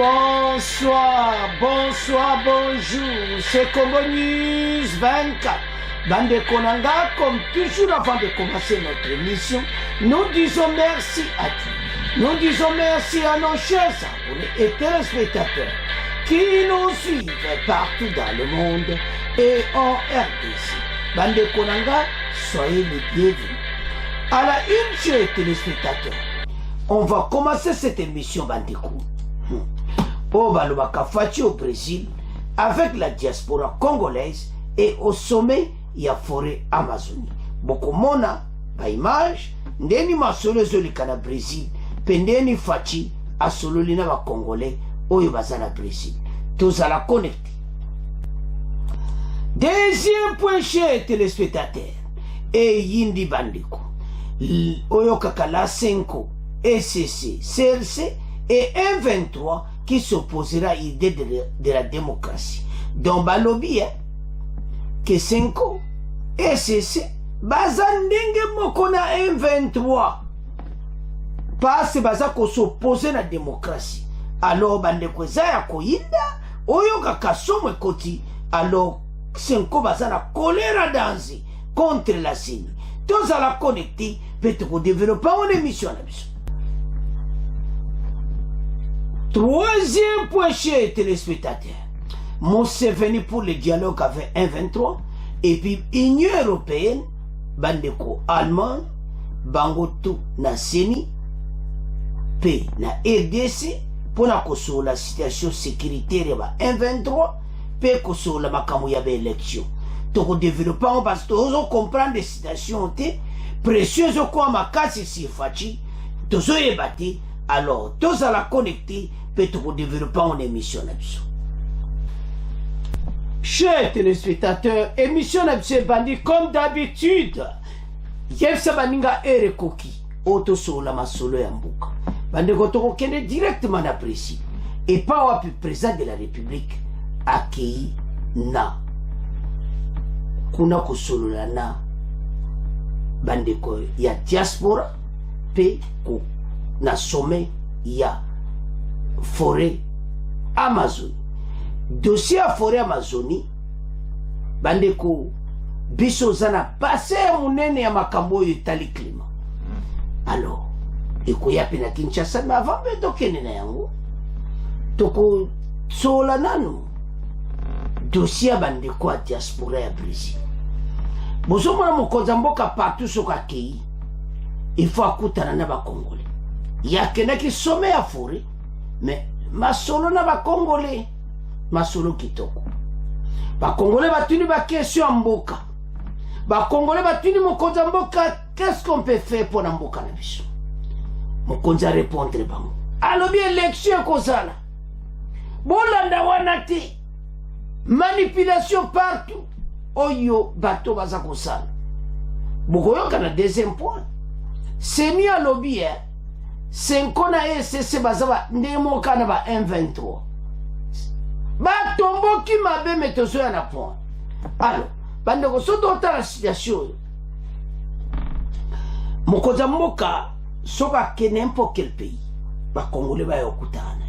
Bonsoir, bonjour, c'est Congo News 24. Bande Konanga, comme toujours avant de commencer notre émission, nous disons merci à Dieu. Nous disons merci à nos chers abonnés et téléspectateurs qui nous suivent partout dans le monde et en RDC. Bande Konanga, soyez les bienvenus. À la une, chers téléspectateurs, on va commencer cette émission Bandeko. Au Balobaka Fati au Brésil, avec la diaspora congolaise et au sommet, il y a forêt Amazonie. Beaucoup mona, par image, ndeni masolo zolika na Brésil, pendeni Fati, a solo lina ba Congolais, oyo bazana Brésil. Tous à la connecter. Deuxième point, chers téléspectateurs, et Yindi Bandeko, oyo kakala 5, ECC, CLC et M23 qui s'opposera à l'idée de la démocratie. Donc, balobi, que 5 ECC, bazandenge mokona M23, parce que s'opposer à la démocratie. Alors, bandeko zaya koyinda, oyo kakasomo koti, alors 5 bazana colère danser contre la CENI. Tous à la connecter, peut-être pour développer une émission à la mission. Troisième point, chers téléspectateurs, mon venu pour le dialogue avec M23 et puis Union européenne, bandeko Allemagne, bangoto na CENI, P na RDC pour la situation sécuritaire de M23, P pour la makamu ya élection. Donc développement parce que nous comprendre des situations précieuses comme ma casse ici Fati, tous les bâtis, alors tous à la connecter. Peut-être développer une émission là-dessus. Chers téléspectateurs, émission là-dessus bandit comme d'habitude. Yefsa baninga ere koki, auto sola masolo ya mbuka. Bande kotoko kende directement apprécié. Et pas au président de la République accueilli na kuna kosolola na bande ko ya diaspora pe ko na sommet ya forêt Amazonie. Dossier à forêt Amazonie, bandeko biso zana passé munene ya makambo yitali climat. Alors, ekoya pena Kinshasa mais avant de tokene na yango. Toko sola nanu. Dossier bandeko a diaspora ya Brésil. Bozo mona mokonza mboka partout soka kei. Il faut akutana na ba Congolais. Yakena ki sommet à forêt. Mais masolo na ba Congolais masolo kitoko ba Congolais batuni ba question mboka ba Congolais batuni mokonza mboka qu'est-ce qu'on peut faire pour na mboka na biso mokonza répondre bango alobi élection kozala bolanda wana te manipulation partout oyo bato baza kosala bokoyoka na deuxième point CENI alobi 5 na ECC bazaba ndemo kana ba M23 ba tombo ki mabe metoso ya na point. Alors bandeko soto la situation mokoza mboka soka ke n'importe quel pays ba Congolais ba yokutana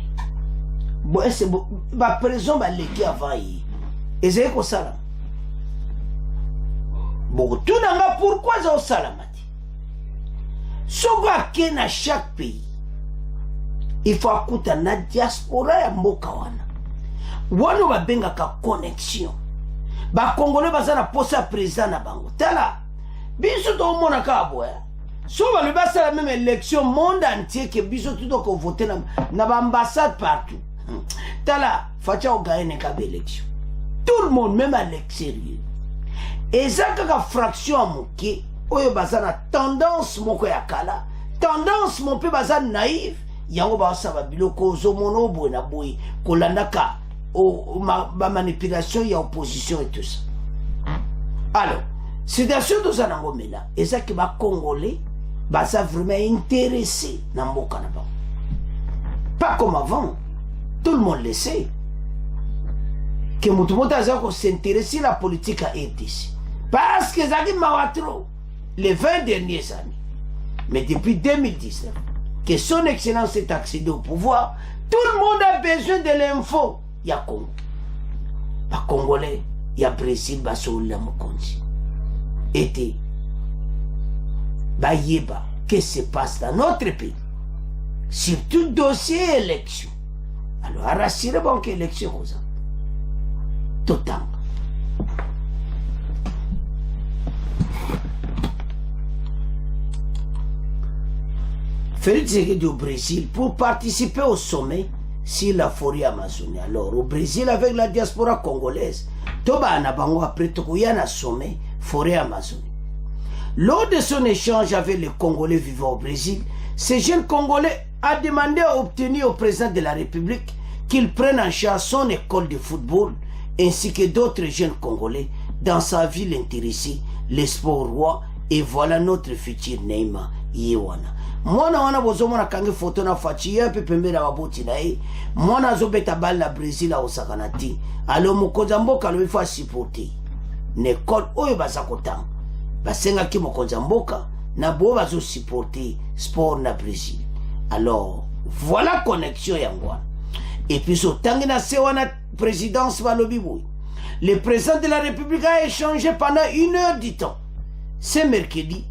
bo ese ba prison ba leki avant yi ezeko ko sala bo tunanga pourquoi za salamati soka ke na chaque pays il faut akuta na diaspora ya mboka wana wano babenga ka connexion ba Congolais bazana posa président na bango tala biso to mona ka boya so ba le basa la même élection monde entier que biso tout ko voter na ba ambassade partout tala facha o gagner ka élection tout le monde même à l'extérieur et ça ka fraction moké oyo bazana tendance moko ya kala tendance mon pe bazana naïve yango ba saba biloko zo mono bo na boy kolandaka o ma manipulation ya opposition et tout ça. Alors situation de ça nango mena et ça qui ba Congolais baza vraiment intéressé na mboka na ba pas comme avant tout le monde le sait que mutu mota za ko s'intéresser la politique à RDC parce que ça qui mawatro les 20 dernières années mais depuis 2019 que son excellence est accédé au pouvoir Tout le monde a besoin de l'info. Il y a Congo. Pas Congolais, il y a Brésil, Basoula Mokonzi. Et Bayeba, qu'est-ce qui se passe dans notre pays? Surtout dossier élection. Alors, rassurez bon qu'élection, tout le temps. Félix Tshisekedi au Brésil pour participer au sommet sur la forêt amazonienne. Alors, au Brésil, avec la diaspora congolaise, Toba Anabango après Tokoyana sommet forêt amazonienne. Lors de son échange avec les Congolais vivant au Brésil, ce jeune Congolais a demandé à obtenir au président de la République qu'il prenne en charge son école de football ainsi que d'autres jeunes Congolais dans sa ville intéressée, les sports rois, et voilà notre futur Neymar Yewana. Mwana wana bozomona kange photo na fachi yape pembe na baboti na ye. Mwana azobeta bal na Brésil a osakana ti. Alo mokonza mboka lo ifa supporter. Nekol oyo baza kotanga. Basenga ki mokonza mboka na bo bazo supporter sport na Brésil. Alors, voilà connexion yangwa. Et puis so tangi na sewana présidence balobi boy. Le président de la République a échangé pendant 1 heure du temps. C'est mercredi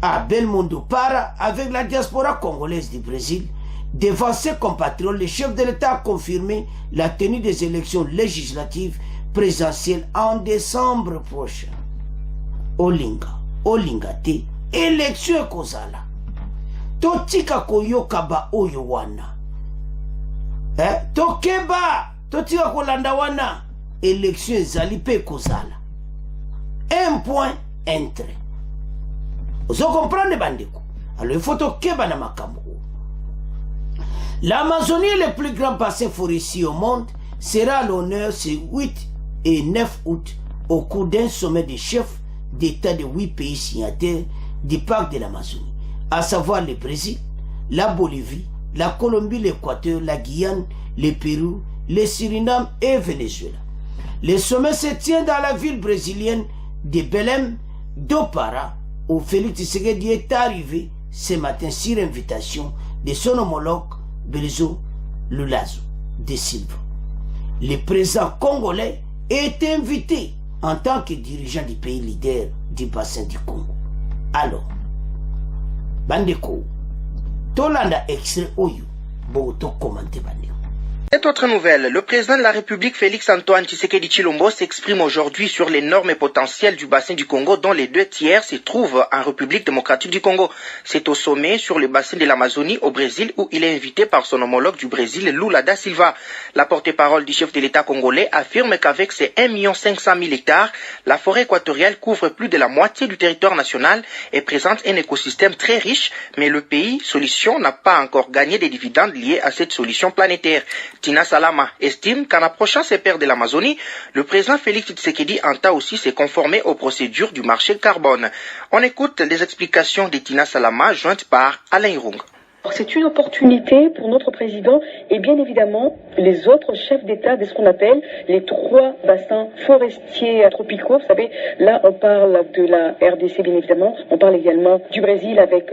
à Belmondo Para avec la diaspora congolaise du Brésil. Devant ses compatriotes, le chef de l'État a confirmé la tenue des élections législatives présidentielles en décembre prochain. Olinga te, élection kozala. Totika koyoka ba oyo wana. Tokeba, totika kolanda wana. Élection ezali pe kozala. 1 point, un trait. Vous comprenez, bandeko? Alors, il faut que na makambo. L'Amazonie, le plus grand bassin forestier au monde, sera à l'honneur ce 8 et 9 août au cours d'un sommet des chefs d'État de 8 pays signataires du parc de l'Amazonie, à savoir le Brésil, la Bolivie, la Colombie, l'Équateur, la Guyane, le Pérou, le Suriname et le Venezuela. Le sommet se tient dans la ville brésilienne de Belém do Pará, où Félix Tshisekedi est arrivé ce matin sur invitation de son homologue Belzo Lulazo de Silva. Le président congolais est invité en tant que dirigeant du pays leader du bassin du Congo. Alors, bandeko, tolanda extrait oyo, bo to commenter bandeko. Cette autre nouvelle, le président de la République Félix Antoine Tshisekedi Tshilombo s'exprime aujourd'hui sur l'énorme potentiel du bassin du Congo dont les 2 tiers se trouvent en République démocratique du Congo. C'est au sommet sur le bassin de l'Amazonie au Brésil où il est invité par son homologue du Brésil, Lula da Silva. La porte-parole du chef de l'État congolais affirme qu'avec ses 1 500 000 hectares, la forêt équatoriale couvre plus de la moitié du territoire national et présente un écosystème très riche, mais le pays solution n'a pas encore gagné des dividendes liés à cette solution planétaire. Tina Salama estime qu'en approchant ses pairs de l'Amazonie, le président Félix Tshisekedi entend aussi se conformer aux procédures du marché carbone. On écoute les explications de Tina Salama jointes par Alain Irung. C'est une opportunité pour notre président et bien évidemment les autres chefs d'État de ce qu'on appelle les 3 bassins forestiers tropicaux. Vous savez, là on parle de la RDC bien évidemment, on parle également du Brésil avec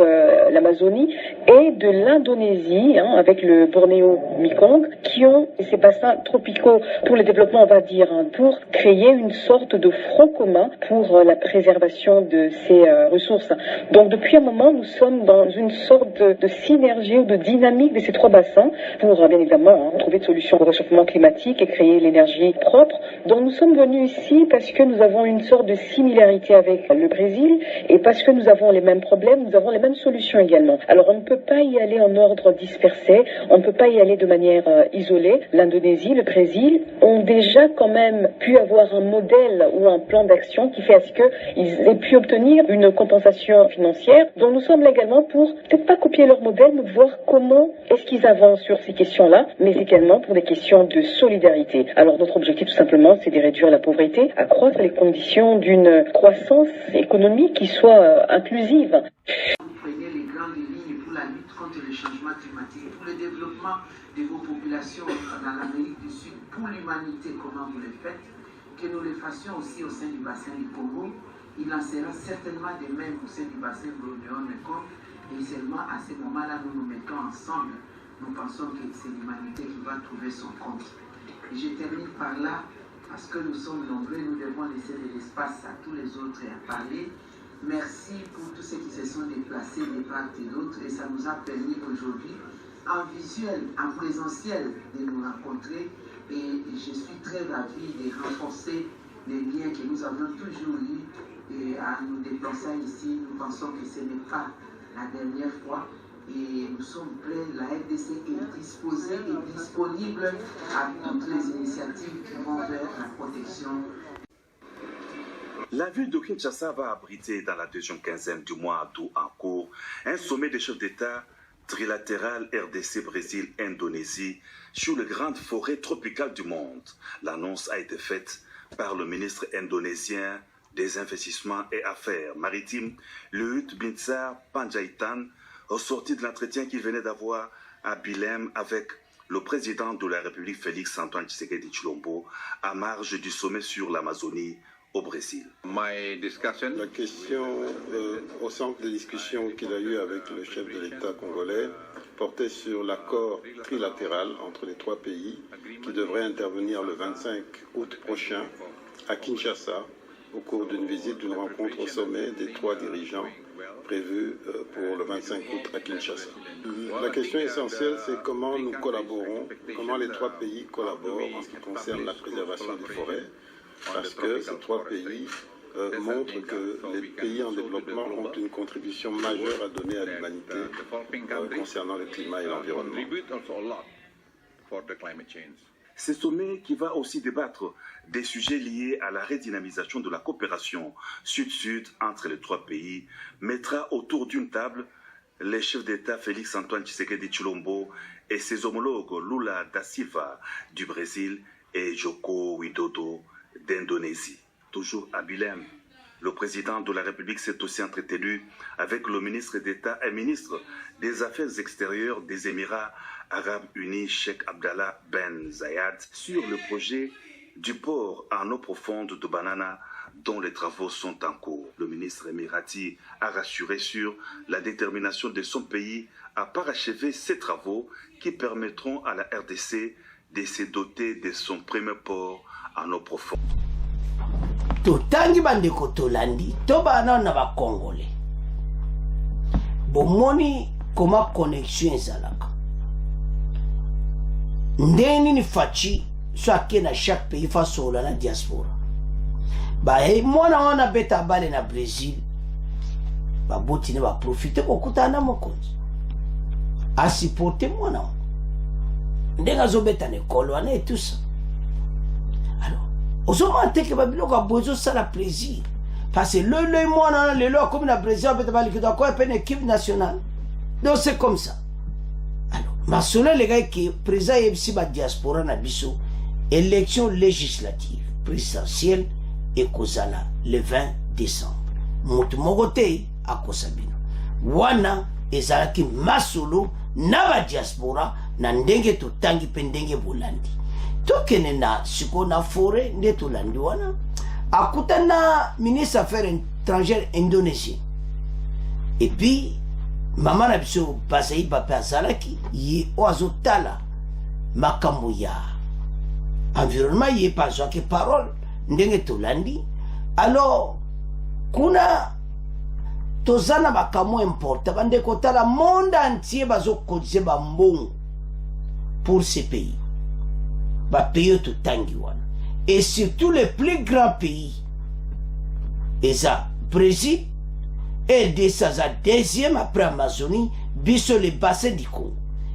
l'Amazonie et de l'Indonésie avec le Bornéo-Mekong qui ont ces bassins tropicaux pour le développement, on va dire, pour créer une sorte de front commun pour la préservation de ces ressources. Donc depuis un moment, nous sommes dans une sorte de synergie ou de dynamique de ces 3 bassins pour bien évidemment trouver des solutions au réchauffement climatique et créer l'énergie propre. Donc nous sommes venus ici parce que nous avons une sorte de similarité avec le Brésil et parce que nous avons les mêmes problèmes, nous avons les mêmes solutions également. Alors on ne peut pas y aller en ordre dispersé, on ne peut pas y aller de manière isolée. L'Indonésie, le Brésil ont déjà quand même pu avoir un modèle ou un plan d'action qui fait à ce qu'ils aient pu obtenir une compensation financière. Donc nous sommes là également pour peut-être pas copier leur modèle, mais voir comment est-ce qu'ils avancent sur ces questions-là, mais également pour des questions de solidarité. Alors notre objectif tout simplement, c'est de réduire la pauvreté, accroître les conditions d'une croissance économique qui soit inclusive. Vous prenez les grandes lignes pour la lutte contre le changement climatique, pour le développement de vos populations dans l'Amérique du Sud, pour l'humanité, comment vous le faites, que nous le fassions aussi au sein du bassin du Congo. Il en sera certainement de même au sein du bassin Bornéo-Mekong. Et seulement à ce moment-là, nous nous mettons ensemble nous pensons que c'est l'humanité qui va trouver son compte. Et je termine par là, parce que nous sommes nombreux, nous devons laisser de l'espace à tous les autres à parler. Merci pour tous ceux qui se sont déplacés de part et d'autre, et ça nous a permis aujourd'hui, en visuel, en présentiel, de nous rencontrer. Et je suis très ravi de renforcer les liens que nous avons toujours eus. Et en nous déplaçant ici, nous pensons que ce n'est pas la dernière fois. Et nous sommes prêts, la RDC est disposée et disponible à toutes les initiatives qui vont vers la protection. La ville de Kinshasa va abriter dans la deuxième quinzaine du mois d'août en cours un sommet des chefs d'État trilatéral RDC-Brésil-Indonésie sur les grandes forêts tropicales du monde. L'annonce a été faite par le ministre indonésien des Investissements et Affaires maritimes, Luhut Binsar Panjaitan, au sorti de l'entretien qu'il venait d'avoir à Belém avec le président de la République Félix Antoine Tshisekedi Tshilombo à marge du sommet sur l'Amazonie au Brésil. La question au centre des discussions qu'il a eues avec le chef de l'État congolais portait sur l'accord trilatéral entre les trois pays qui devrait intervenir le 25 août prochain à Kinshasa au cours d'une visite, d'une rencontre au sommet des trois dirigeants prévue pour le 25 août à Kinshasa. La question essentielle, c'est comment nous collaborons, comment les trois pays collaborent en ce qui concerne la préservation des forêts, parce que ces trois pays montrent que les pays en développement ont une contribution majeure à donner à l'humanité concernant le climat et l'environnement. Ce sommet qui va aussi débattre des sujets liés à la redynamisation de la coopération sud-sud entre les trois pays mettra autour d'une table les chefs d'État Félix Antoine Tshisekedi Tshilombo et ses homologues Lula da Silva du Brésil et Joko Widodo d'Indonésie. Toujours à Belém, le président de la République s'est aussi entretenu avec le ministre d'État et ministre des Affaires extérieures des Émirats Arabes Unis, Cheikh Abdallah Ben Zayed, sur le projet du port en eau profonde de Banana dont les travaux sont en cours. Le ministre émirati a rassuré sur la détermination de son pays à parachever ces travaux qui permettront à la RDC de se doter de son premier port en eau profonde. Totangi bandeko tolandi tobana na ba congolais bomoni koma connexion ezalaka ndeni ni fachi soit na chaque pays face à la diaspora ba mwana wana beta bale na Brésil ba botine ba profiter ko kutana mokonzi a supporter mwana ndenga zo beta ne kolwana et tout ça. Alors osomante ke babiloko bozo ça la plaisir parce que le mwana le lo comme na Brésil beta bale ki doit quoi une équipe nationale donc c'est comme ça. Masolo les gars qui présent ici ba diaspora na biso élection législative présidentielle et kozala le 20 décembre. Mutu mogote akosabino. Wana ezalaki masolo na ba diaspora na ndenge totangi pendenge bolandi. Tokene na siko na forêt nde tolandi wana akutana ministre affaires étrangères indonésien. Et puis Maman na biso pasai papa salaki yi oazotala makambo ya environnement yi pas que parole ndenge tolandi. Alors kuna tozana makambo important bande kotala monde entier bazo kodise ba mbongo pour ces pays ba pays to tangi wana et surtout les plus grands pays eza Brésil et de sa deuxième après Amazonie, biso le bassin du Congo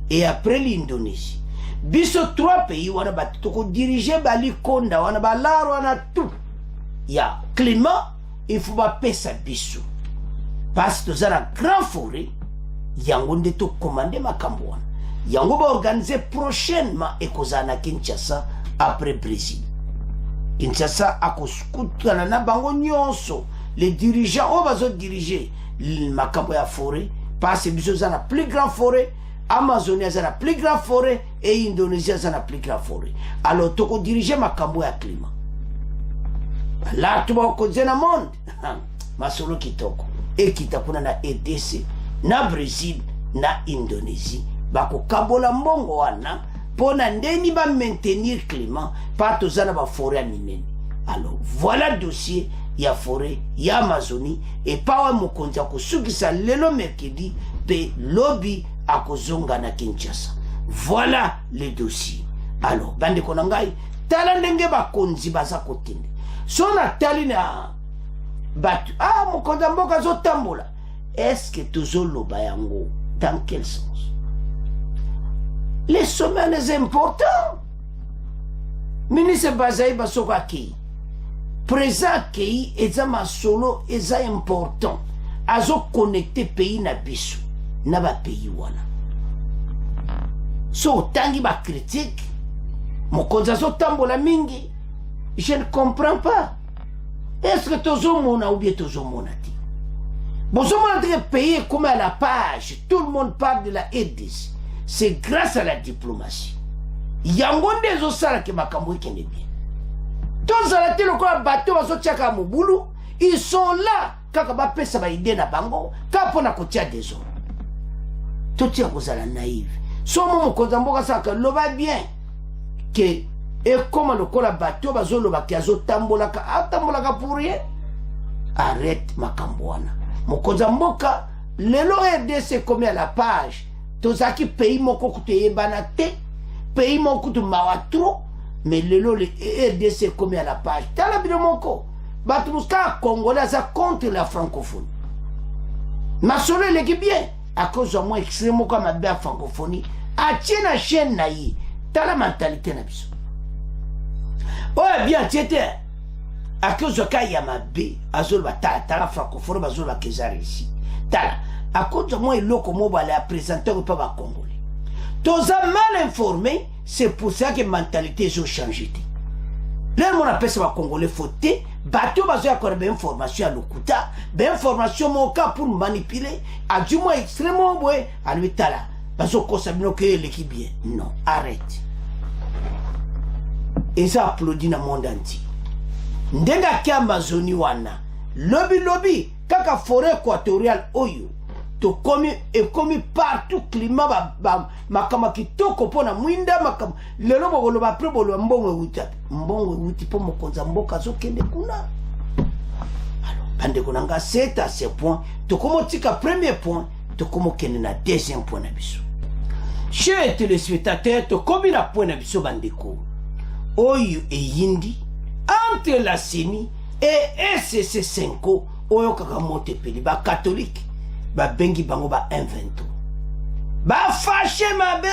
et après l'Indonésie. Biso trois pays wana batoko diriger bali konda wana balaro wana tout. Ya climat, il faut pas pesa biso. Parce que dans la grande forêt, yango nde to commander makambo wana. Yango ba organiser prochainement ekozana Kinshasa après Brésil. Kinshasa akoskutana na bango nyonso. Les dirigeants, on va se diriger makambo ya forêt, parce que biso za la plus grande forêt, Amazonie za la plus grande forêt et Indonésie za la plus grande forêt. Alors toko diriger makambo ya climat. Là tu vas causer na monde. Masolo kitoko. Et kitakuna na RDC, na Brésil, na Indonésie bakokabola mbongo wana pona ndeni ba maintenir climat pa tozana ba forêt minene. Alors voilà dossier ya forêt ya Amazonie et pawa mokonza kusukisa lelo mercredi pe lobby akozonga na Kinshasa. Voilà le dossier. Alors bande konangai tala ndenge bakonzi baza kotende sona tali na batu mokonza mboka zo tambola. Est-ce que tozoloba yango dans quel sens? Les sommets les importants. Ministre Bazaï Basoka ki présent ki eza masolo eza important azo connecter pays na biso na ba pays wana. So tangi ba critique mokonza zo tambola mingi. Je ne comprends pas. Est-ce que tozo mona ou bien tozo mona ti? Bonjour mon pays comme à la page, tout le monde parle de la RDC. C'est grâce à la diplomatie. Yangonde zo sala ke makambo kende bien. Tous à la télé quoi bateau bazo tchaka mobulu, ils sont là kaka ba pesa ba idée na bango, ka pona ko tia des hommes. Tout tia ko sala naïve. So mo ko zamboka saka loba bien que et comme le kola bateau bazo loba ki azo tambola ka pour rien. Arrête makambo wana. Mokonza mboka lelo RDC comme à la page tozaki pays moko kuté banate pays moko tu mawatro mais lelo le RDC comme à la page tala bino moko batu muska congolais ça contre la francophonie masolo leki bien à cause de moi extrêmement comme ma belle francophonie a tiena chaîne naï tala mentalité na biso oh bien tiete à cause de Kayamabe, Azol Tala francophone, Azol Kezari ici. Tala, à cause de moi, il l'a comme on va les présenter au peuple congolais. Tous mal informés, c'est pour ça que les mentalités ont changé. Là, on appelle ça congolais fauté, bateau basé à quoi bien information à l'Okuta, bien information mon cas pour manipuler, à du moins extrêmement bon, à lui Tala, parce qu'on s'abonne que l'équipe bien. Non, arrête. Et ça applaudit dans le monde entier. Ndenga ki Amazonie wana lobby kaka forêt équatoriale oyo to komi partout climat makama kitoko pona mwinda makama lelo bolo ba pre bolo mbongo wuti po mokonza mboka zo kende kuna. Alors bande konanga c'est à ce point to komotika premier point to komo kende na deuxième point na biso. Chers téléspectateurs to komi na point na biso bandeko oyo e yindi entre la CENI et SCC5 oyo kaka mote peli ba catholique ba bengi bango ba M23 ba fâché mabe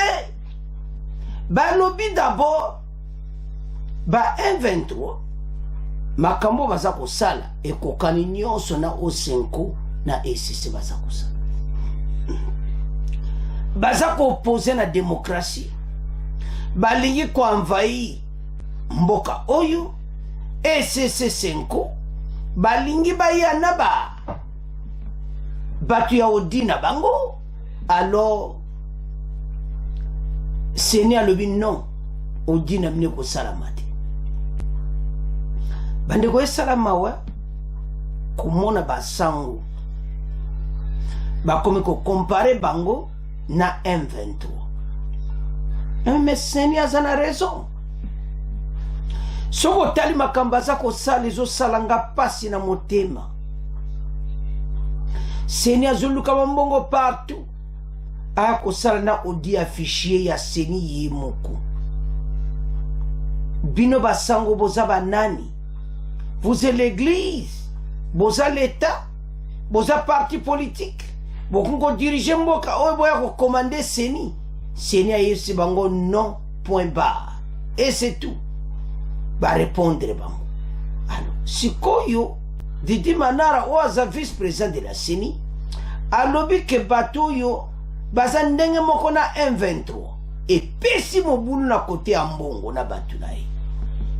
ba lobby d'abord ba M23 makambo baza kosala ekokani nyonso na O5 na SCC baza kosala baza koopose na démocratie balingi ko envahir mboka oyo SCC5 balingi bayana batu ya odina bango. Alors CENI alobi non odina mine ko salamate bande ko salama wa komona basango bakomi ko comparer bango na M23 mais CENI azana raison. Soko tali makamba za ko sala zo salanga pasi na motema. CENI azuluka mbongo partout. A ko sala na odi affiché ya CENI yemoko. Bino basango boza banani. Vous êtes l'église, boza l'état, boza parti politique. Bokungo diriger mboka oyo boya ko commander CENI. CENI a yesi bango non point barre. Et c'est tout. Va répondre bango. Alors, sikoyo Didi Manara oaza vice-président de la CENI alobi ke bato yo baza ndenge moko na M23 et pesi mobulu na kote ya mbongo na bato na ye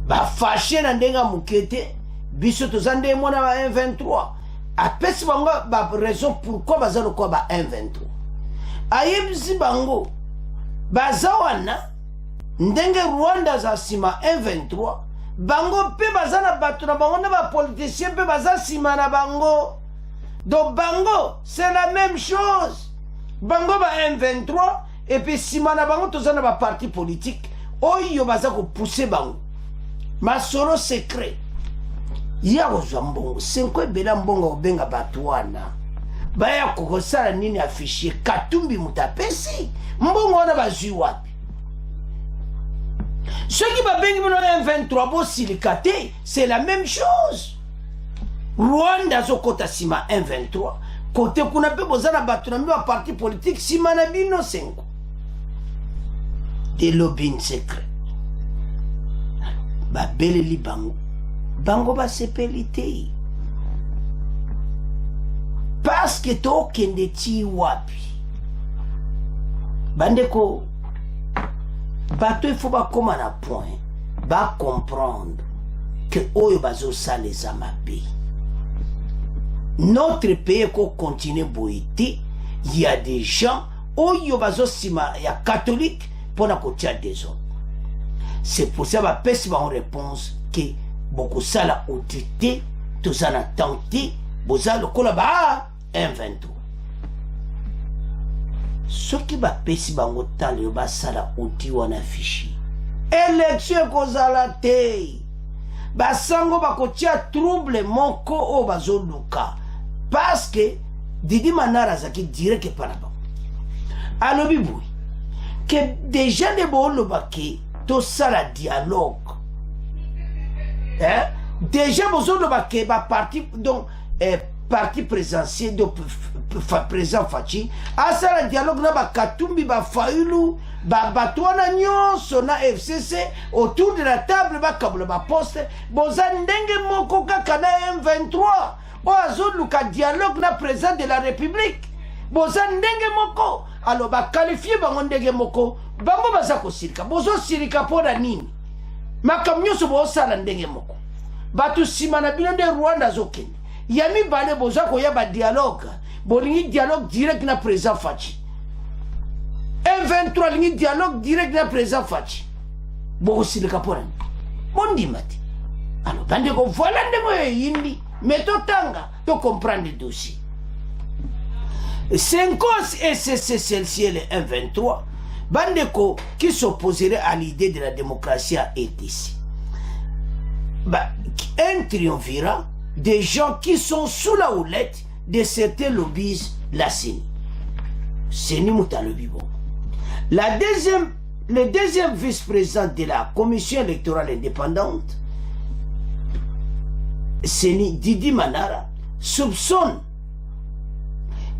ba fâché na ndenge mukete biso toza ndenge mona ba M23 apesi bango ba raison pourquoi baza lokwa ba M23 ayebisi bango baza wana ndenge Rwanda za sima M23 bango pe baza na bato na bango na ba politicien pe baza sima na bango. Donc bango c'est la même chose. Bango ba M23 et puis sima na bango tozana ba parti politique oyo baza ko pousser bango masolo secret ya kozwa mbongo senko ebela mbongo obenga bato wana baya kokosala nini affichier Katumbi mutapesi mbongo wana bazwi wapi ceux qui babengi bino M23 bosilika te c'est la même chose. Rwanda zokota sima M23 côté kuna pe bozana bato na ba parti politique sima na bino senko des lobbying secret babeleli bango basepeli te parce que tokende ti wapi bandeko bato il faut bakoma na point ba comprendre que oyo bazosala eza mabe. Notre pays ko continue boité, il y a des gens oyo bazosima ya catholique pour na kotia des autres. C'est pour ça ba pesi ba réponse que beaucoup ça la audité, tout ça na tenté, boza le kola ba M23. Ce qui ba pesi ba ngotali yo ba sala oti wana fichi. Élection kozala te. Ba sango ba kotia trouble moko o bazoluka. Parce que Didi Manara zaki direct par là-bas. Alors biboui que déjà les bons baki tout ça la dialogue. Hein? Déjà besoin de baki ba parti donc parti présentiel de présent Fachi. À ça la dialogue na ba Katumbi ba Fayulu ba batwana nyonso na FCC autour de la table ba kabula ba poste boza ndenge moko kaka na M23. Oazou luka dialogue na président de la République. Boza ndenge moko. Alors ba qualifier bango ndenge moko. Bango baza ko sirika. Bozo sirika pona nini. Makamnyo so bo sala ndenge moko. Batu simana bino de Rwanda zokende. Yami bale boza ko ya ba dialogue. Bolingi dialogue direct na président Fachi. M23 lingi dialogue direct na président Fachi. Bo sirika pona. Bondi mati. Alors bande ko voilà ndemo yindi. Mais totanga, tu comprends le dossier. 5 et celle-ci, le M23, Bandeko qui s'opposerait à l'idée de la démocratie a été ici. Un triumvirat des gens qui sont sous la houlette de certains lobbies, la CENI. CENI Moutalobibo. Le deuxième vice-président de la Commission électorale indépendante, Didi Manara, soupçonne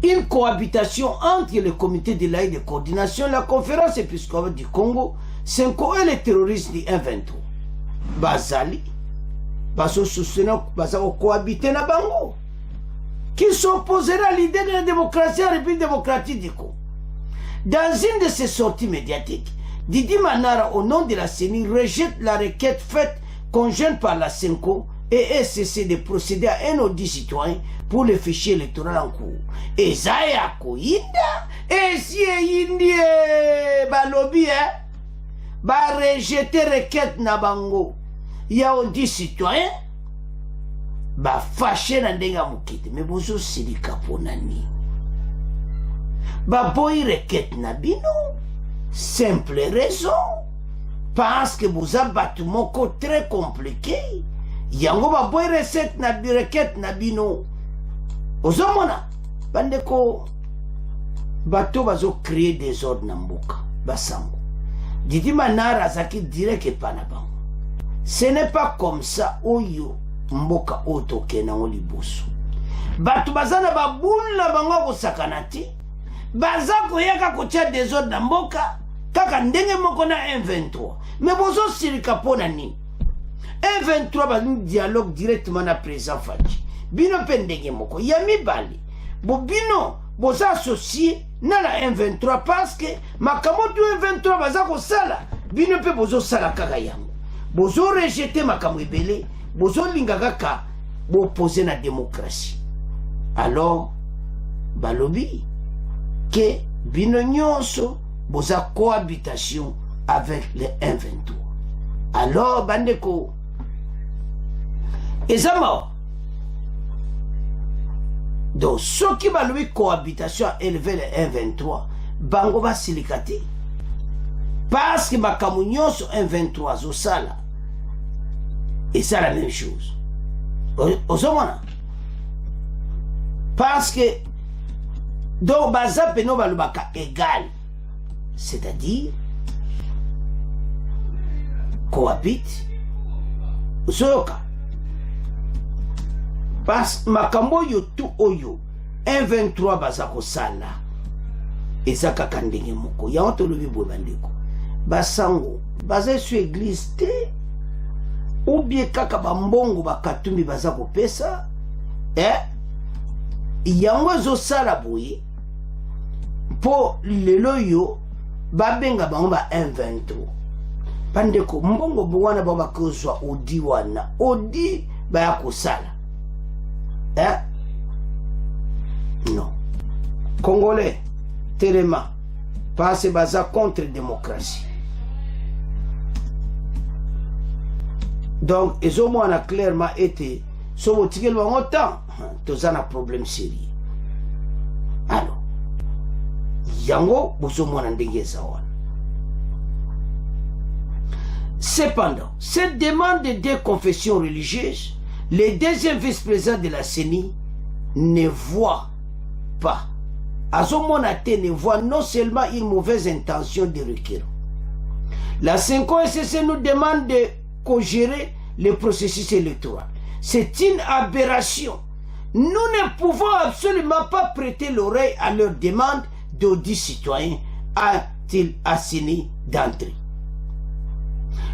une cohabitation entre le comité de l'aide de coordination, la conférence épiscopale du Congo, Senko et les terroristes du M23. Bazali, baso soutenant, baso cohabiter na bango, qui s'opposerait à l'idée de la démocratie en République démocratique du Congo. Dans une de ses sorties médiatiques, Didi Manara, au nom de la CENI, rejette la requête faite conjointe par la Senko et cessé de procéder à un audit citoyen pour le fichier électoral en cours. Et Zaya Koyinda, et si Yindi Balobi, ba rejeter requête na bango. Il y a audit citoyen, ba fâché na ndenga mukite, mais bozo silika ponani. Ba boy requête na bino, simple raison, parce que vous avez battu mon côté très compliqué. Yango ba boy recette na requête na bino ozomona bandeko bato bazo créer des ordres na mboka basango Didi Manara zaki direct pana bango. Ce n'est pas comme ça oyo mboka oto kena liboso bato bazana babula bango ko sakanati baza ko yaka ko tia des ordres na mboka kaka ndenge moko na M23 mais bozo sirika pona ni M23 ba dialogue directement na président Fachi. Bino pendenge moko yami bali. Bo bino boza associé na la M23 parce que makamoto M23 baza ko sala. Bino pe bozo sala kaka yango. Bozo rejeter makamo ebele, bozo linga kaka bo poser na démocratie. Alors balobi que bino nyonso boza cohabitation avec les M23. Alors bandeko et ça mort. Donc, ceux qui va lui cohabitation élevé le 1-23, bango basilika te parce que makambo nyonso 123 azosala eza la même chose ozomona parce que donc baza peno balobaka égal c'est-à-dire cohabite ozoyoka parce que makambo oyo tu oyo 123 baza kosala eza kaka ndenge moko yango tolobi boye bandeko basango baza su église te ou bien kaka bambongo bakatumbi baza kopesa yango ezosala boye mpo lelo yo babenga bango ba 123 bandeko mbongo wana babakozwa odi wana odi baya kosala non congolais telema parce baza contre démocratie donc ezomona clairement été so botikeli bango temps toza na problème sérieux alors yango bozomona ndenge eza wana. Cependant, cette demande de deux confessions religieuses, le deuxième vice-président de la CENI ne voit pas. Azomonate ne voit non seulement une mauvaise intention de requérant. La 5OSC nous demande de co-gérer le processus électoral. C'est une aberration. Nous ne pouvons absolument pas prêter l'oreille à leur demande d'audit citoyen, a-t-il assigné d'entrée.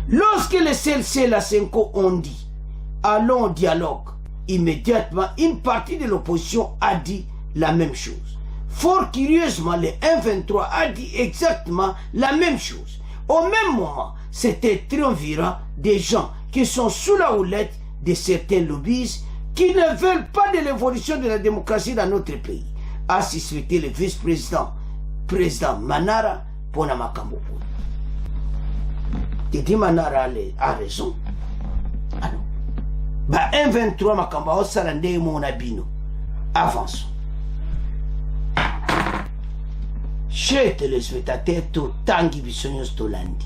Lorsque les CLC et la 5O ont dit « allons au dialogue », immédiatement, une partie de l'opposition a dit la même chose. Fort curieusement, le 1-23 a dit exactement la même chose. Au même moment, c'était triumvirant des gens qui sont sous la houlette de certains lobbies qui ne veulent pas de l'évolution de la démocratie dans notre pays, a suspecté le vice-président, président Manara Ponamakambo. Tedi Manara a raison. Alors, bah 1-23 Makamba Osalande Monabino. Avançons. Chers téléspectateurs, tout tangi bisonyos tolandi.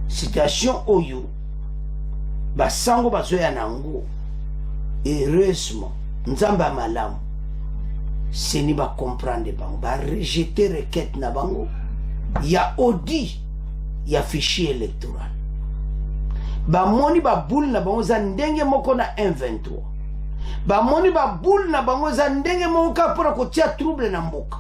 Situation oyo, bah sango bazoya nango. Heureusement, nzamba malamu. Seni ba comprendre bango, ba rejeter requête na bango. Ya audit. Il y a fichier électoral. Ba moni ba boule na bango za ndenge moko na 1-23. Ba moni ba boule na bango za ndenge moko pour kotia trouble na mboka.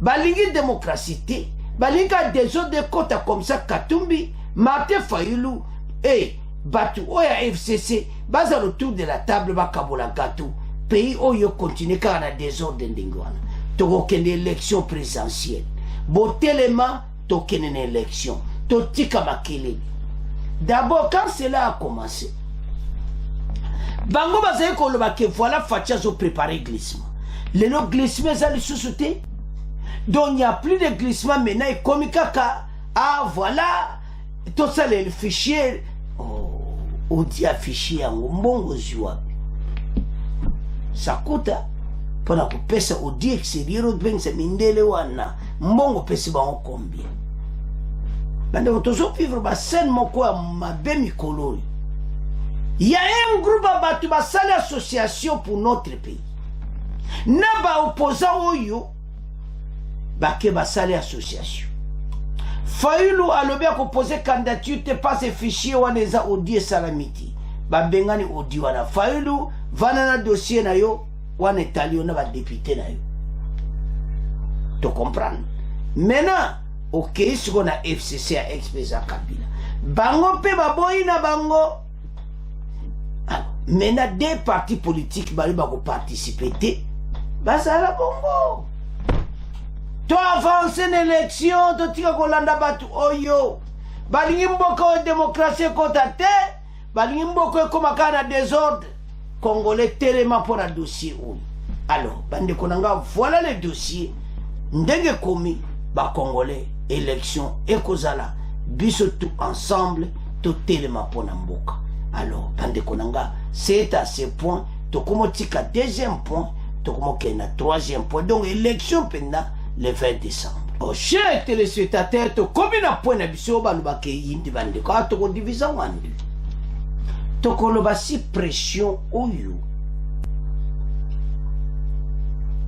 Ba lingi démocratie te, ba linga désordre de kota comme ça Katumbi, Martin Fayulu et batu oya FCC, baza autour de la table ba kabola gato. Pays oyo continue car na désordre ndingwana. Toko kende élection présidentielle. Botelema tokene na élection. D'abord, quand cela a commencé, Bango bazaye koloba ke voilà Fatia zo préparé glissement. Le glissement ça le sous-sauté. Donc il n'y a plus de glissement maintenant et comme kaka ah voilà tout ça le fichier on dit à fichier en mbongo zwa. Ça coûte pour la pesa au dit extérieur ben c'est mindele wana mbongo pesa ba combien. Bande toujours vivre ba scène moko ma be mikolo. Il y a un groupe à battu ba sale association pour notre pays. Naba opposant oyo ba ke ba sale association. Fayulu alobi a proposé candidature te passe fichier waneza odi salamiti. Ba bengani odi wana Fayulu vanana dossier na yo wana italio na ba député na yo. Tu comprends? Maintenant ok, ce qu'on a FCC à expédier Kabila. Bango pe baboyi na bango. Alors, maintenant des partis politiques bali bako participer te. Basala bongo. To avancer l'élection, to tika kolanda batu oyo. Bali mboka o démocratie kota te. Bali mboka ko makana désordre. Congolais tellement pour un dossier ou. Alors, bande konanga voilà le dossier. Ndenge komi ba Congolais élection ekozala biso tout ensemble tout tellement pour namboka. Alors bande konanga c'est à ce point to komotika deuxième point to komoka na troisième point donc élection penda le 20 décembre. Oh, chers téléspectateurs, comme il a point d'habitude, balubake yindi bande, quand on divise en deux. Donc, on a si pression au you.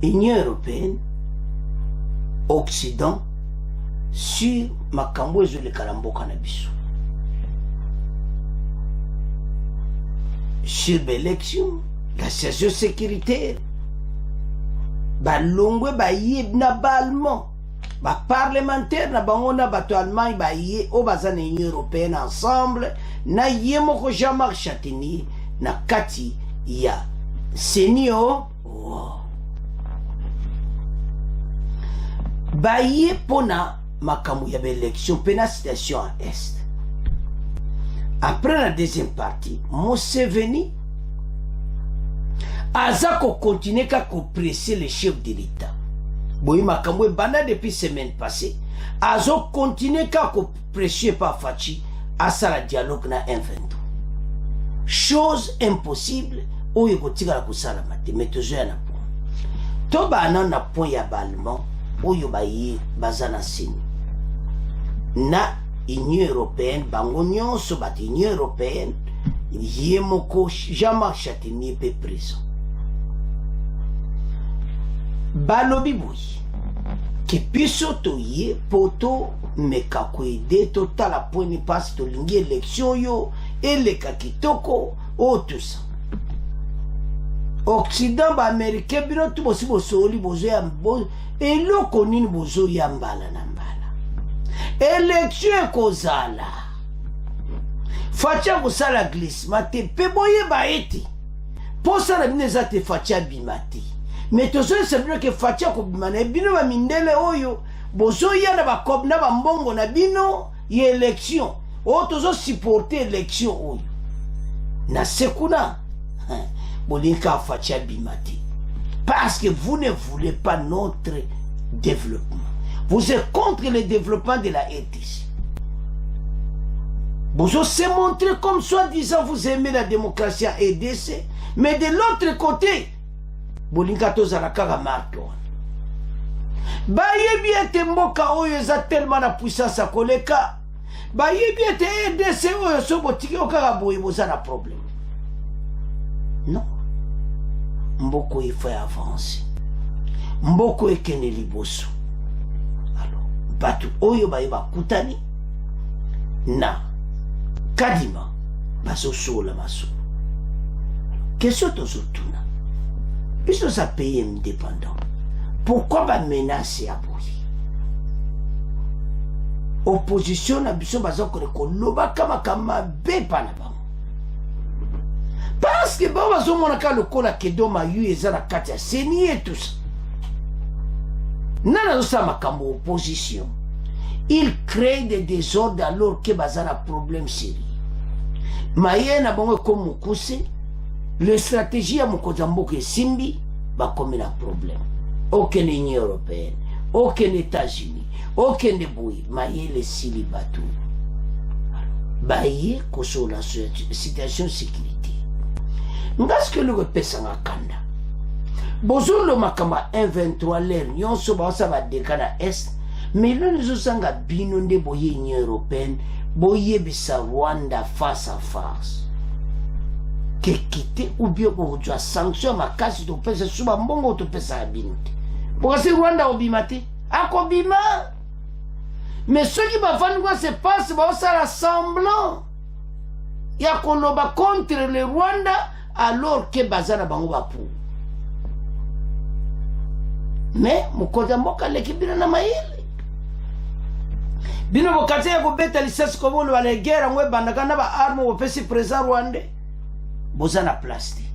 Union européenne, Occident, sur makambo et le kalambo cannabis. Sur l'élection, la situation sécuritaire, balongwe baye na balman, ba parlementaire na bangona bato allemand baye o bazana Union européenne ensemble na yemoko Jean-Marc Chatini na kati ya senio baye pona makambo ya élection pena situation à est. Après la deuxième partie, Museveni Azako continue à presser les chefs de l'État. Boy makambo bana depuis semaine passée, Azo continue à presser par Fachi à ça le dialogue na M23. Chose impossible, où il faut la kusala mate, mais toujours un point. Toba na point ya balman, où il baye bazana sini. Na Union européenne, bangonyon so bat Union européenne, yemoko Jean-Marc Chatini pe présent. Balobi boui, que piso to ye poto meka kwede total la point passe to lingi élection yo et le kakitoko o tout ça. Occident ba américain bino tout bosi bosoli bozo ya mbo et lo konini bozo ya mbala na mbala. Élection kozala. Facha kusala glissement te peboye ba eti. Posa na bineza te facha bimati. Mais tozo sebino ke facha ko bimane bino ba mindele oyo bozo ya na ba kob na ba mbongo na bino ye élection. O tozo supporter élection oyo. Na sekuna bolinka facha bimati. Parce que vous ne voulez pas notre développement. Vous êtes contre le développement de la RDC. Vous osez montrer comme soi-disant vous aimez la démocratie en RDC, mais de l'autre côté, Bolinkato Zarakara marque. Baye bien te mboka oyo eza tellement na puissance à koleka. Baye bien te RDC oyo so botiki okara boye boza na problème. Non. Mboko il faut avancer. Mboko ekene liboso. Batu oyo baye bakutani na kadima baso sola maso. Question tozotuna. Biso sa pays indépendant. Pourquoi ba menacer à boy? Opposition na biso bazo ko loba kama bepa na bango. Parce que ba bazo mona ka lokola kedoma yu ezala kati ya seni et tout ça. Nana sama kambo opposition. Il crée des désordres alors que bazana problème sérieux. Maye na bongo comme mukuse, le stratégie à Mukozambo que Simbi va comme un problème. Aucun Union européenne, aucun États-Unis, aucun débrouille. Maye les célibataires. Baye koso la situation sécurité. Ngas que le repèse en Akanda. Bozo lo makamba 1-23 l'air, nyon so ba sa va dekana est, mais là nous sanga bino nde boye Union européenne, boye bisa Rwanda face à face. Que quitter ou bien ko jwa sanction makasi to pesa suba mbongo to pesa bino. Pour que Rwanda obimate, akobima. Mais ceux qui va faire quoi se passe ba sa semblant. Ya koloba contre le Rwanda alors que bazana bango ba pour. Mais mukoza mboka lekibina na maili bino bokate ya kobeta lisasi kobo lo ale guerre ngwe bandaka na ba arme wo pesi présent rwandais boza na plastique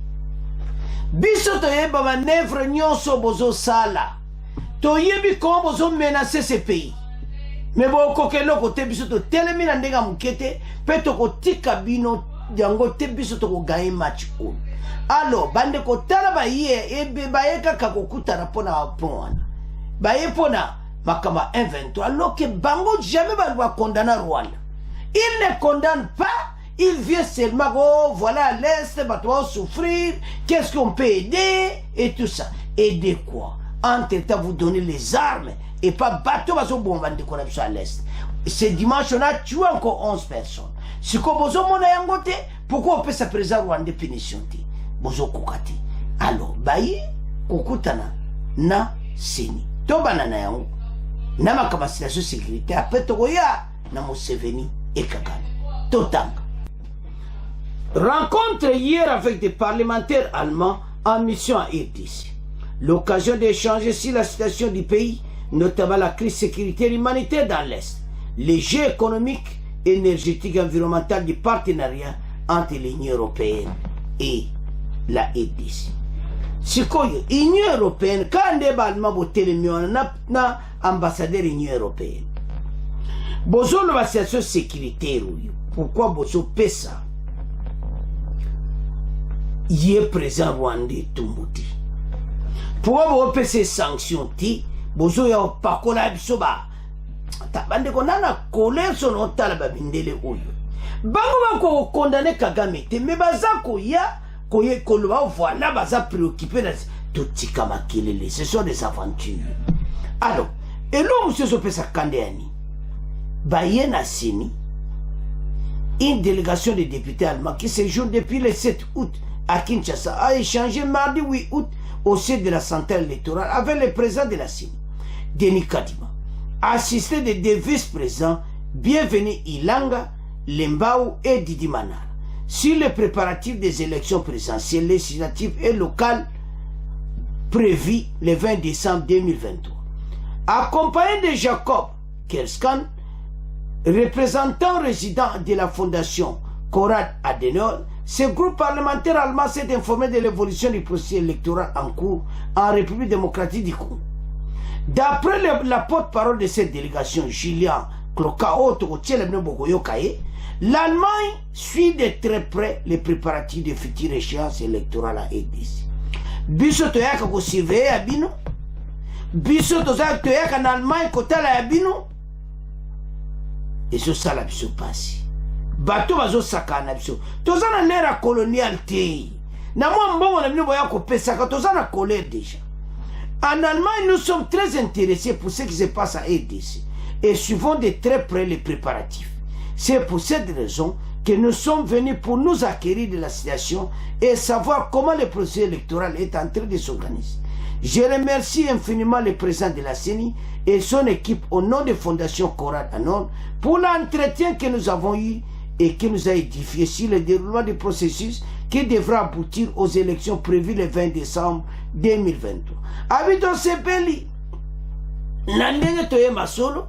biso to yeba manevre nyonso bozo sala to yebi ko bozo menacer ce pays mais boko kelo kote biso to telemi na ndenga mukete pe to kotika bino yango te biso to ko gagner match on. Alors, bande ko tala ba ye ebe ba ye kaka kokuta na pona pona. Ba ye pona makama 1-23 alors que bango jamais ba doit condamner Rwanda. Il ne condamne pas, il vient seulement oh voilà à l'est, bah toi souffrir, qu'est-ce qu'on peut aider et tout ça. Aider quoi? entre-temps vous donnez les armes et pas bateau bazo bombardé qu'on a besoin à l'est. Ce dimanche on a tué encore 11 personnes. Si vous avez yangote, pourquoi on peut se présenter Rwanda punition? Bozo kokati. Alors, bayi kokutana na seni. To banana yango. Na makamasi sécurité après togoya na Museveni et Kagame. Totanga. Rencontre hier avec des parlementaires allemands en mission à RDC. L'occasion d'échanger sur la situation du pays, notamment la crise sécuritaire humanitaire dans l'Est, les jeux économiques, énergétiques et environnementaux du partenariat entre l'Union européenne et la RDC. Si l'Union européenne, quand on a un ambassadeur de l'Union européenne, bozo la situation sécuritaire, pourquoi bozo pesa? Il est présent Rwandais Tumbuti. Pourquoi bozo pesa sanctions ti? Bozo ya pakola bisoba. Tabande konana colère son otala babindele oyo. Bango bako condamner Kagame te mais bazako ya koye koloba voilà baza préoccupé na totika makelele. Ce sont des aventures. Alors, et l'homme monsieur Zopesa Kandeani baye na seni une délégation de députés allemands qui séjourne depuis le 7 août à Kinshasa a échangé mardi 8 août au siège de la centrale électorale avec le président de la CENI, Denis Kadima, assisté de deux vice-présidents, bienvenus Ilanga, Lembao et Didi Manara, sur les préparatifs des élections présidentielles, législatives et locales prévues le 20 décembre 2023. Accompagné de Jacob Kerskan, représentant résident de la fondation Konrad Adenauer, ce groupe parlementaire allemand s'est informé de l'évolution du processus électoral en cours en République démocratique du Congo. D'après la porte-parole de cette délégation, Julien Klokao, l'Allemagne suit de très près les préparatifs de futures échéances électorales à RDC. Biso toyaka ko surveiller abino, biso toyaka en Allemagne kotala abino. Et ce ça la biso passe. Bato bazo sakana biso. Tozana l'ère coloniale te. Na moi mbongo na bino boya ko pesa ka tozana colère déjà. En Allemagne, nous sommes très intéressés pour ce qui se passe à RDC et suivons de très près les préparatifs. C'est pour cette raison que nous sommes venus pour nous acquérir de la situation et savoir comment le processus électoral est en train de s'organiser. Je remercie infiniment le président de la CENI et son équipe au nom de Fondation Konrad Adenauer pour l'entretien que nous avons eu et qui nous a édifié sur le déroulement du processus qui devra aboutir aux élections prévues le 20 décembre 2023. Habito sepeli, nandenge toye masolo,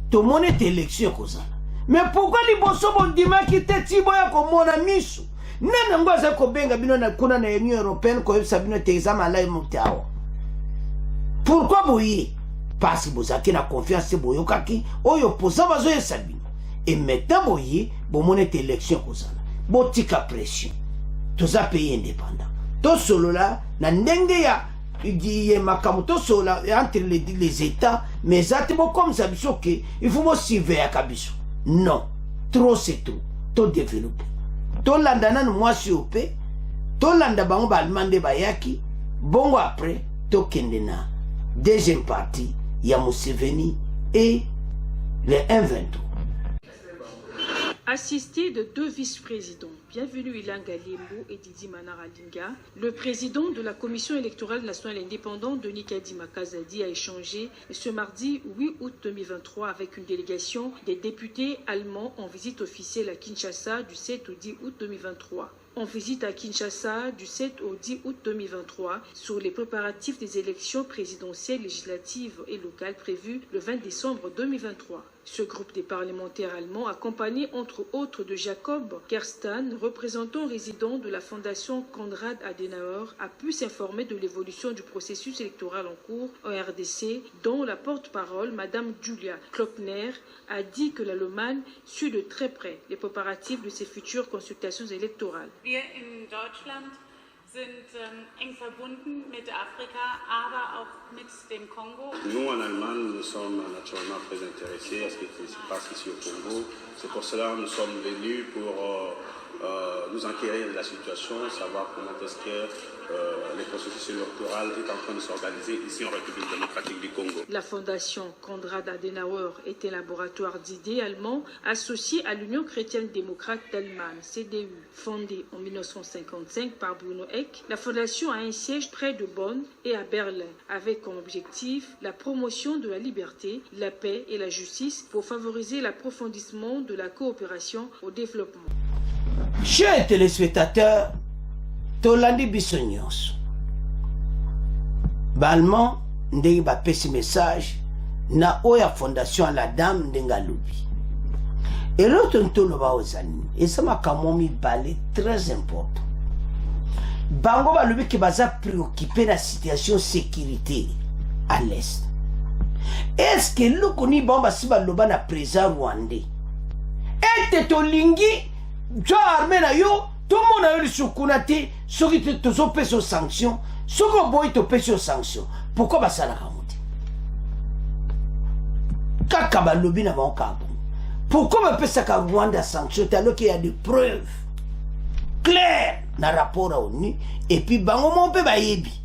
to monete élection kozala. Mais pourquoi les bosso bon dima qui te tibo ya ko mona misu? Nana ngwaza ko benga bino na kuna na Union européenne ko yebisa bino te examen la mutawa. Pourquoi boye? Parce que vous avez la confiance boyo kaki, oyo posa bazo yesabino. Et maintenant boye, bo monete élection kozala. Botika pression. Toza pays indépendant. To solo là, na ndenge ya makamoto sola entre les États, mais exactement comme ça, il faut me surveiller à Kabiso. Non, trop c'est trop. To développer. To landana no moi sur pe, to landa bango ba allemande bayaki, bongo après to kendena. Deuxième partie, ya Museveni et les 1-23. Assisté de deux vice-présidents, bienvenue Ilanga Lembo et Didi Manara Linga, le président de la Commission électorale nationale indépendante, Denis Kadima Kazadi, a échangé ce mardi 8 août 2023 avec une délégation des députés allemands en visite officielle à Kinshasa du 7 au 10 août 2023. En visite à Kinshasa du 7 au 10 août 2023 sur les préparatifs des élections présidentielles, législatives et locales prévues le 20 décembre 2023. Ce groupe des parlementaires allemands, accompagné entre autres de Jacob Kerstan, représentant résident de la fondation Konrad Adenauer, a pu s'informer de l'évolution du processus électoral en cours en RDC, dont la porte-parole, Madame Julia Klöckner, a dit que l'Allemagne suit de très près les préparatifs de ses futures consultations électorales. Wir in Deutschland sind eng verbunden mit Afrika, aber auch mit dem Kongo. Nous, en Allemagne, nous sommes naturellement très intéressés à ce qui se passe ici au Congo. C'est pour cela que nous sommes venus pour nous enquérir de la situation, savoir comment est-ce que les processus électoraux est en train de s'organiser ici en République démocratique du Congo. La fondation Konrad Adenauer est un laboratoire d'idées allemand associé à l'Union chrétienne démocrate d'Allemagne, CDU. Fondée en 1955 par Bruno Eck, la fondation a un siège près de Bonn et à Berlin, avec comme objectif la promotion de la liberté, la paix et la justice pour favoriser l'approfondissement de la coopération au développement. Chers téléspectateurs, Tolandi Bissonios. Balman, ndenge ba pesi message na oya fondation la dame ndenga lubi. Et l'autre ntolo ba ozani, et ça m'a kamomi balé très important. Bango ba lubi ki baza préoccupé la situation sécurité à l'est. Est-ce que l'okoni bamba si ba loba na président rwandais? Et to lingi jo armé na yo tout le monde a eu le soukounati, ceux qui te ont payé aux sanctions, ceux qui ont te payé aux sanctions. Pourquoi ça n'a pas monté? Kaka lobby n'a pas encore. Pourquoi on peut ça qu'à Rwanda sanctions alors qu'il y a des preuves claires dans le rapport à l'ONU et puis bango mon pe bayebi.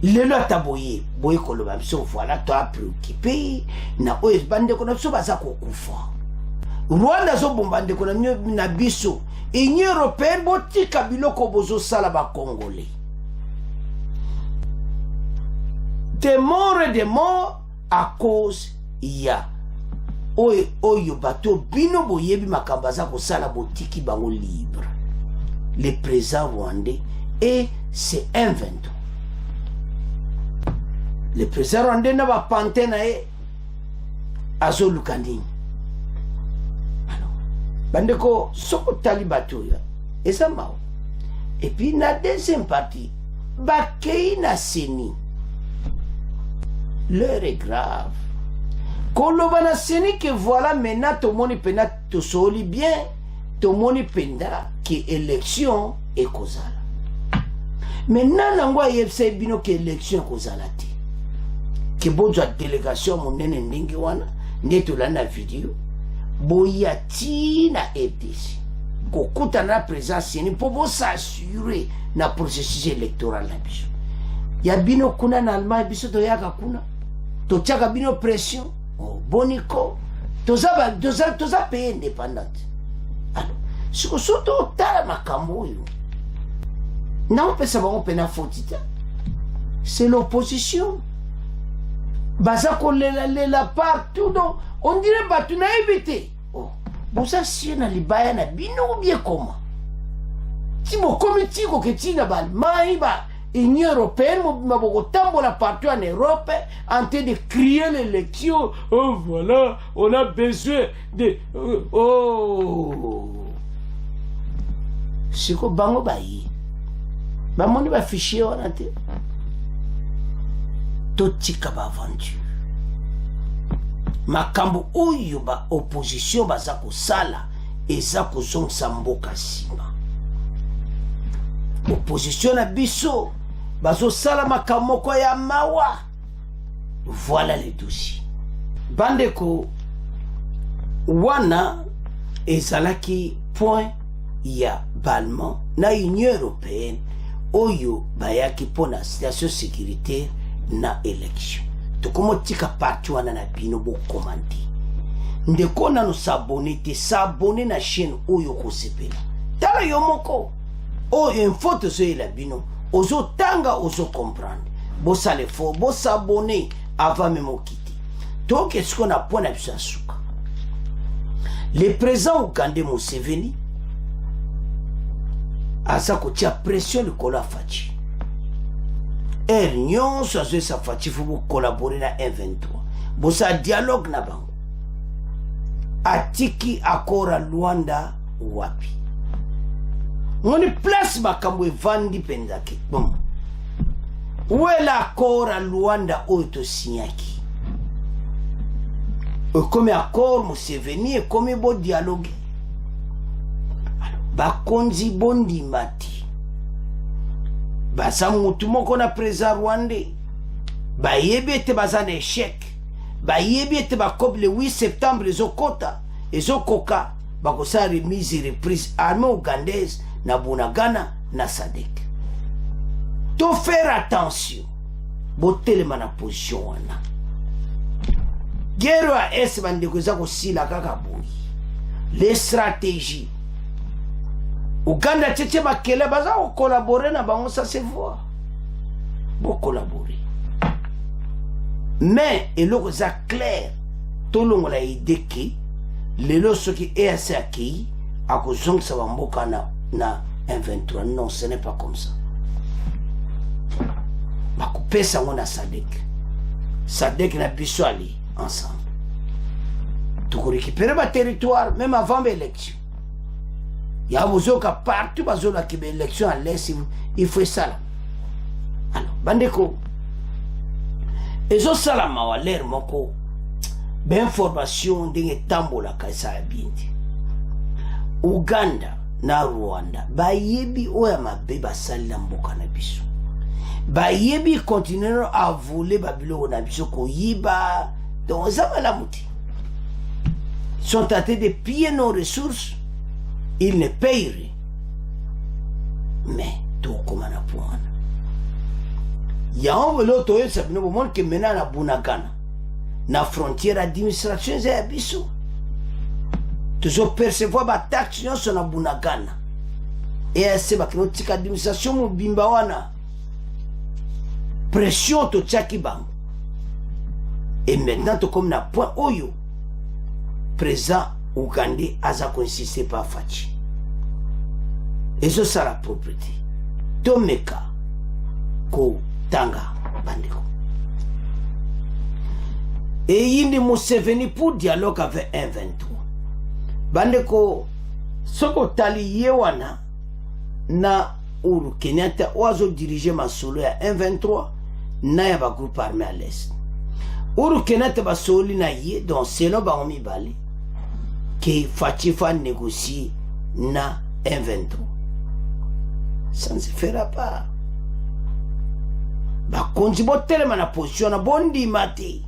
Le lot a boyé koloba mso voilà toi préoccupé na oes bande ko na so baza ko kufa. Rwanda zo bombande ko na biso Union européenne botika biloko bozo sala ba congolais. Des morts à cause ya oyo bato bino boyebi makambaza ko sala botiki bango libre. Le président rwandais et c'est un 23. Le président rwandais n'a pas panté na e azo lukandini. Bandeko soko talibato ya eza mao. Et puis na deuxième partie bakei na seni. L'heure est grave. Koloba na seni que voilà maintenant tout le monde pena to soli bien, tout le monde penda que élection est kozala. Maintenant nangwa yebse bino que élection kozala ti. Que bozo délégation monene ndingi wana ndeto la na vidéo. Boyati na FDC kokuta na présence ni pour s'assurer na processus électoral na biso ya bino kuna na Allemagne biso to yaka kuna to chaka bino pression boniko toza pays indépendante. Alors surtout tala makambo yo na on peut savoir pena fautita c'est l'opposition baza ko lela partout donc on dirait batu na évité. Oh, bosa si na libaya na bino bien comment? Si mo comité ko ketina ba Allemagne ba Union européenne mo boko tambola partout en Europe en train de crier l'élection. Oh voilà, on a besoin de siko bango ba yi. Ba moni ba fichier wana te. Totika ba aventure. Makambo oyo ba opposition baza kosala eza kozongisa mboka nsima. Opposition na biso bazosala makambo moko ya mawa. Voilà les dossiers. Bandeko wana ezalaki point ya Balman na Union européenne oyo bayaki pona situation sécuritaire na élection. Tokomo tika parti wana na bino bo komandi. Ndeko na no s'abonner na chaîne oyo kosepela. Tala yo moko. O info to so la bino. Ozo tanga ozo comprendre. Bo sale fo, bo s'abonner avant même quitter. Donc est-ce qu'on a point na biso suka. Le président Ougandais Museveni asa ko tia pression le kola fachi. Nyon so sa fati faut collaborer na M23. Bosa dialogue na bango. Atiki akora Luanda wapi. Ngoni place makambo evandi pendaki. Bon. Wela akora Luanda oto sinyaki. Comme accord Museveni et comme bo dialogue. Bakonzi bondi mati. Basa mutu moko na président rwandais bayebi ete baza na échec bayebi ete bakob le 8 septembre ezokoka bakosala remise et reprise armée ougandaise na Bunagana na Sadek. To faire attention botelema na position wana. Guerre à est bandeko eza kosila kaka boyi. Les stratégies Uganda tchétché bakele baza ko collaborer na bango, ça se voit. Bo collaborer. Mais eloko za clair to longo la idée que lelo soki EAC accueilli a kozong sa bamboka na M23. Non, ce n'est pas comme ça. Bakoupe sango na Sadek. Sadek na biso ali ensemble. Tout récupérer ma territoire même avant l'élection. Il y a besoin que partout bazo la kibe élection à l'est, il faut ça. Alors, bandeko. Ezo salama wa l'air moko. Ben formation ndenge tambola kaisa abindi. Uganda na Rwanda bayebi oya mabe basali na mboka na biso. Bayebi continuer à voler babilo na biso ko yiba donc ça va la mouti. Ils sont tentés de piller nos ressources, ils ne payeraient. Mais tout comme on a pour un. Il y a un vélo toye sabine au monde que maintenant na Bunagana. Na frontière administration c'est abisso. Toujours percevoir ba taxe sur na Bunagana. Et c'est ba critique administration mo bimbawana. Pression to tchaki bang. Et maintenant to comme na point oyo. Présent Ougandais aza consisté par Fachi. Et ça c'est la propriété. Tomeka ko tanga bandeko. Et yindi Museveni pour dialogue avec M23. Bandeko soko tali yewana na Uhuru Kenyatta oazo diriger masolo ya M23 na ya ba groupe armé à l'est. Uhuru Kenyatta ba soli na ye donc selon ba omi bali que Fachi fa négocier na M23. Ça ne se fera pas. Ba konji botelema na position na bondi mate.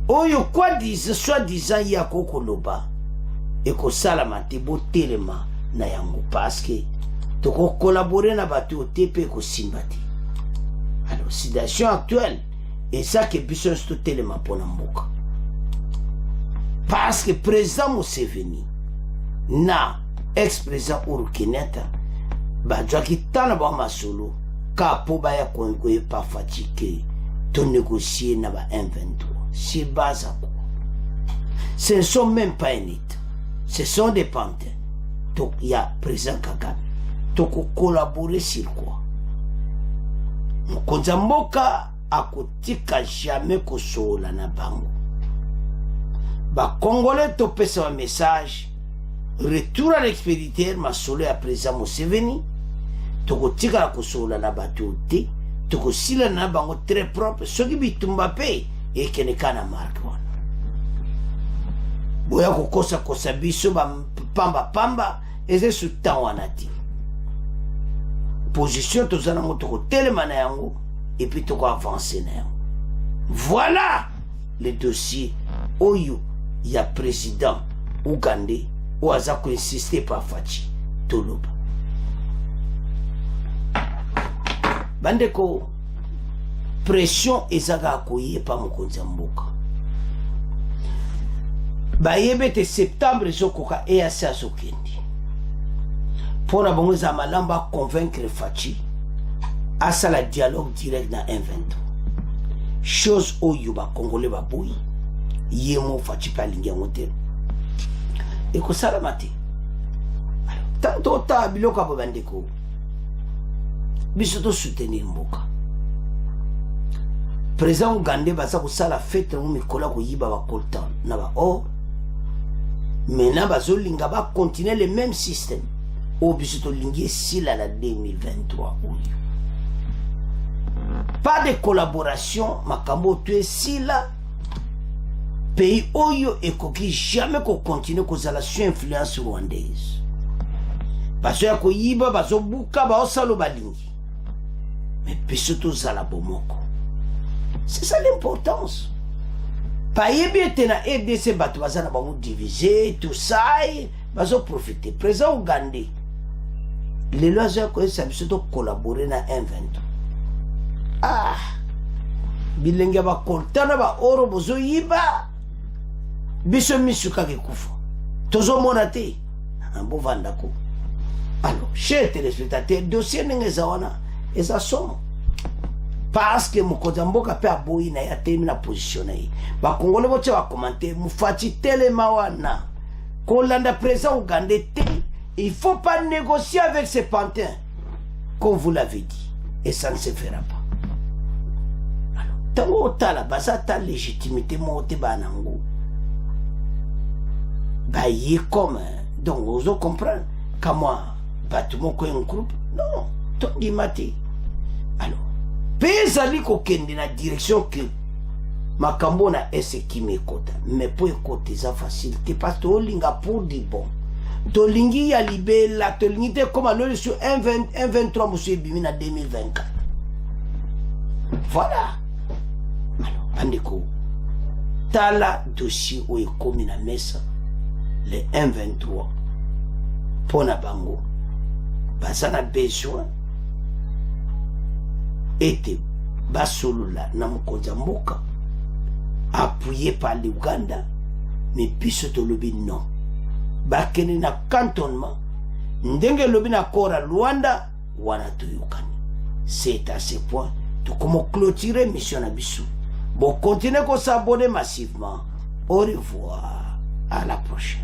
Oyo quoi disent soi-disant ya kokoloba et ko sala mate botelema na yango parce que toko collaborer na batu au TP ko simbati. Alors situation actuelle et ça que biso sto telema pona mboka. Parce que président Museveni na ex-président Uhuru Kenyatta ba joaki tana ba masolo ka po ba ya kongoye pa fatigué to négocier na ba M23. C'est bas à quoi. Ce ne sont même pas un État. Ce sont des pantins. Donc il y a président Kagame. Donc collaborer sur quoi? Mkonzamboka akotika jamais kosola na bango. Ba Congolais topesa un message. Retour à l'expéditeur masolo ya président Museveni. Tokotika la kosola na batuti. Tokosila na bango très propre. Soki bitumba pe et kenekana marque wana. Boya kokosa kosa biso ba pamba eze sutan wana ti. Position tozana ngo toko telema na yango et puis toko avancer na yango. Voilà le dossier oyo ya président ougandais ou aza ko insister par Fachi Toloba. Bandeko pression ezaga akoye pa mokonzi mboka. Bayebete septembre zokoka EAC azokendi. Pona bongo za malamba convaincre Fachi asa la dialogue direct na M23. Chose oyo ba Congolais ba boyi. Yemo Fachi pa lingia ngote. Eko salamate. Tanto ta biloka ba bandeko. Biso to soutenir mboka. Président Ougandais baza kosala fête na mikola ko yiba ba coltan na ba or. Maintenant bazolinga ba continuer le même système. Au biso to lingi sila la 2023 oyo. Pas de collaboration makambo tu sila pays oyo ekoki jamais ko continuer kozala sur influence rwandaise. Bazo ya ko yiba bazo buka ba osalo balingi. Mais biso to zala bomoko. C'est ça l'importance. bayebi ete na RDC bato baza na bango divisé tout ça bazoprofite président Ougandais lelo azoya koyebisa biso tocollabore na M23 bilenge ya bakoltana baoro bozoyiba biso misuka kekufa tozomona te bovandako. Alors chers téléspectateurs, dossier ndenge eza wana eza somo parce que mokonzi ya mboka mpe aboyi na ye atelemi na position na ye bakongole botia bakomante mufati telema wana kolanda président Ougandais te. Il faut pas négocier avec ces pantins comme vous l'avez dit et ça ne se fera pas. Alors tango otala baza ta légitimité mote banango baye comme donc vous comprendre comment bato moko un groupe non tongi mate. Alors pezali kokende na direction que makambo na ese kimekota mais pour écouter ça facilité parce que olinga pour du bon tolingi ya libela tolingi te comme alo sur 1-23 monsieur bimi na 2024. Voilà. Alors bandeko tala dossier o ekomi na mesa le 1-23 pona bango baza na besoin ete basolola na mokonzi ya mboka appuyé par l'Ouganda mais biso tolobi non bakene na cantonnement ndenge lobi na kora Luanda wana toyokani. C'est à ce point to comment clôturer mission na biso. Bon continuez qu'on s'abonne massivement. Au revoir, à la prochaine.